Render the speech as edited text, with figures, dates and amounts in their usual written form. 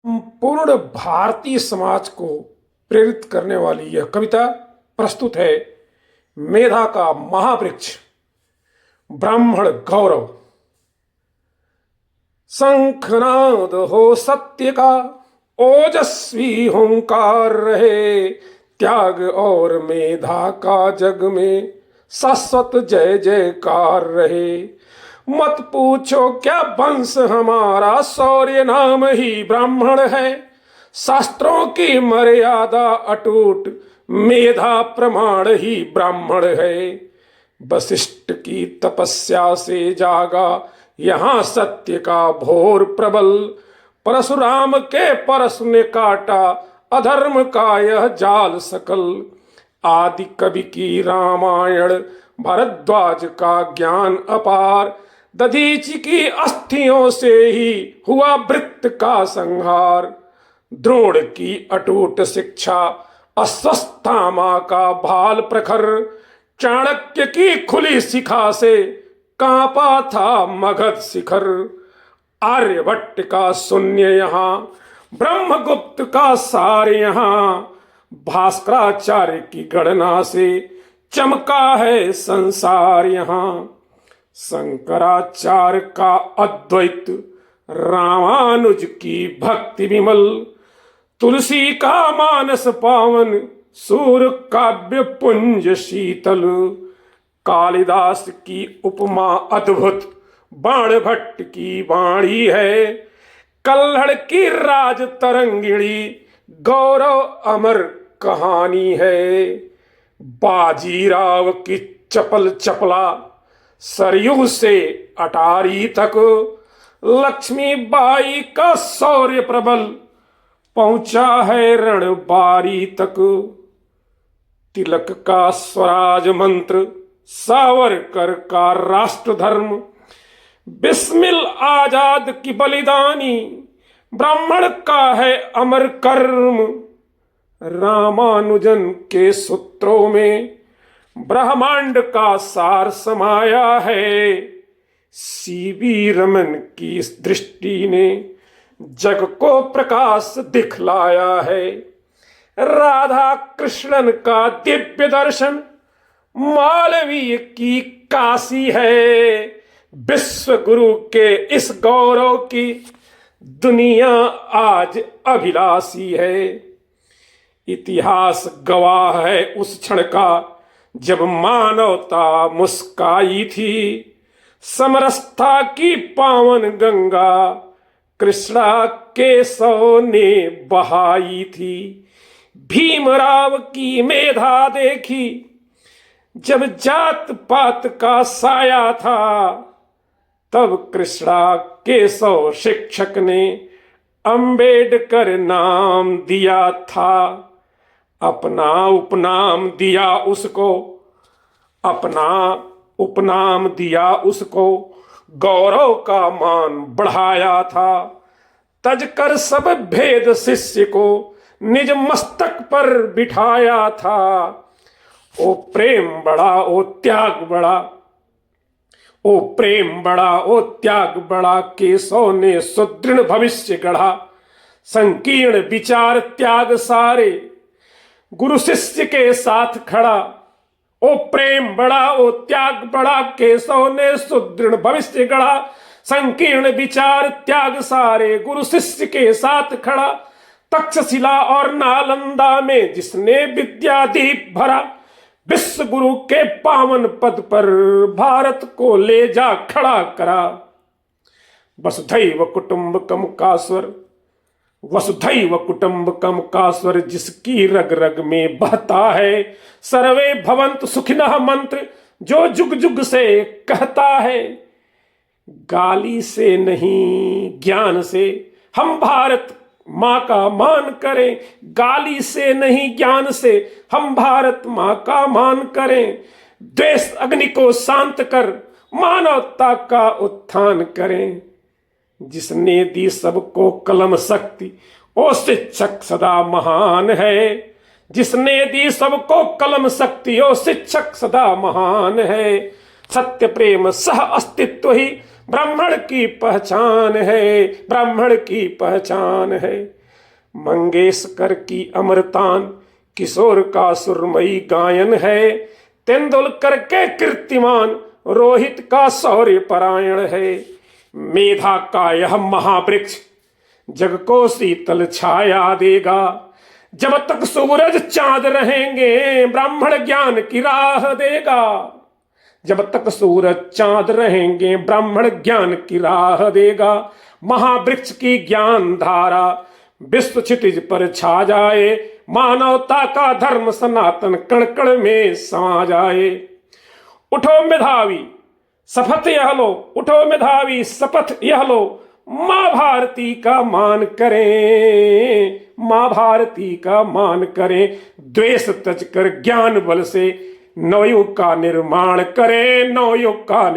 पूर्ण भारतीय समाज को प्रेरित करने वाली यह कविता प्रस्तुत है। मेधा का महावृक्ष ब्राह्मण गौरव। शंखनाद हो सत्य का, ओजस्वी हुंकार रहे, त्याग और मेधा का जग में शाश्वत जय जयकार रहे। मत पूछो क्या वंश हमारा, शौर्य नाम ही ब्राह्मण है। शास्त्रों की मर्यादा अटूट, मेधा प्रमाण ही ब्राह्मण है। वशिष्ठ की तपस्या से जागा यहाँ सत्य का भोर प्रबल। परशुराम के परश ने काटा अधर्म का यह जाल सकल। आदि कवि की रामायण, भारद्वाज का ज्ञान अपार। दधीचि की अस्थियों से ही हुआ वृत्त का संहार। द्रोण की अटूट शिक्षा, अश्वत्थामा का भाल प्रखर। चाणक्य की खुली शिखा से कांपा था मगध शिखर। आर्यभट्ट का शून्य यहाँ, ब्रह्मगुप्त का सार यहाँ। भास्कराचार्य की गणना से चमका है संसार यहाँ। शंकराचार्य का अद्वैत, रामानुज की भक्ति विमल। तुलसी का मानस पावन, सूर काव्य पुंज शीतल। कालिदास की उपमा अद्भुत, बाण भट्ट की वाणी है। कल्हड़ की राज तरंगिणी, गौरव अमर कहानी है। बाजीराव की चपल चपला, सरयू से अटारी तक। लक्ष्मीबाई का शौर्य प्रबल, पहुंचा है रणबारी तक। तिलक का स्वराज मंत्र, सावरकर का राष्ट्र धर्म। बिस्मिल आजाद की बलिदानी, ब्राह्मण का है अमर कर्म। रामानुजन के सूत्रों में ब्रह्मांड का सार समाया है। सीवी रमन की इस दृष्टि ने जग को प्रकाश दिखलाया है। राधा कृष्णन का दिव्य दर्शन, मालवीय की काशी है। विश्व गुरु के इस गौरव की दुनिया आज अभिलाषी है। इतिहास गवाह है उस क्षण का, जब मानवता मुस्काई थी। समरसता की पावन गंगा, कृष्णा केशव ने बहाई थी। भीमराव की मेधा देखी, जब जात पात का साया था। तब कृष्णा केशव शिक्षक ने अंबेडकर नाम दिया था। अपना उपनाम दिया उसको, अपना उपनाम दिया उसको। गौरव का मान बढ़ाया था। तजकर सब भेद शिष्य को निज मस्तक पर बिठाया था। ओ प्रेम बड़ा, ओ त्याग बड़ा, ओ प्रेम बड़ा, ओ त्याग बड़ा। केशव ने सुदृढ़ भविष्य गढ़ा। संकीर्ण विचार त्याग सारे, गुरु शिष्य के साथ खड़ा। ओ प्रेम बड़ा, ओ त्याग बड़ा, केशव ने सुदृढ़ भविष्य गढ़ा। संकीर्ण विचार त्याग सारे, गुरु शिष्य के साथ खड़ा। तक्षशिला और नालंदा में जिसने विद्यादीप भरा। विश्व गुरु के पावन पद पर भारत को ले जा खड़ा करा। वसुधैव कुटुंबकम का स्वर, वसुधैव कुटुंबकम का स्वर जिसकी रग रग में बहता है। सर्वे भवन्तु सुखिनः मंत्र जो जुग जुग से कहता है। गाली से नहीं ज्ञान से हम भारत माँ का मान करें। गाली से नहीं ज्ञान से हम भारत माँ का मान करें। द्वेष अग्नि को शांत कर मानवता का उत्थान करें। जिसने दी सबको कलम शक्ति, ओ शिक्षक सदा महान है। जिसने दी सबको कलम शक्ति, ओ शिक्षक सदा महान है। सत्य प्रेम सह अस्तित्व ही ब्राह्मण की पहचान है, ब्राह्मण की पहचान है। मंगेशकर की अमृतान, किशोर का सुरमई गायन है। तेंदुलकर के कीर्तिमान, रोहित का शौर्य परायण है। मेधा का यह महावृक्ष जग को शीतल छाया देगा। जब तक सूरज चांद रहेंगे ब्राह्मण ज्ञान की राह देगा। जब तक सूरज चांद रहेंगे ब्राह्मण ज्ञान की राह देगा। महावृक्ष की ज्ञान धारा विश्व क्षितिज पर छा जाए। मानवता का धर्म सनातन कण कण में समा जाए। उठो मेधावी शपथ यह लो, उठो मेधावी शपथ यह लो। माँ भारती का मान करें, माँ भारती का मान करें। द्वेष तज कर ज्ञान बल से नवयुग का निर्माण करें, नवयुग का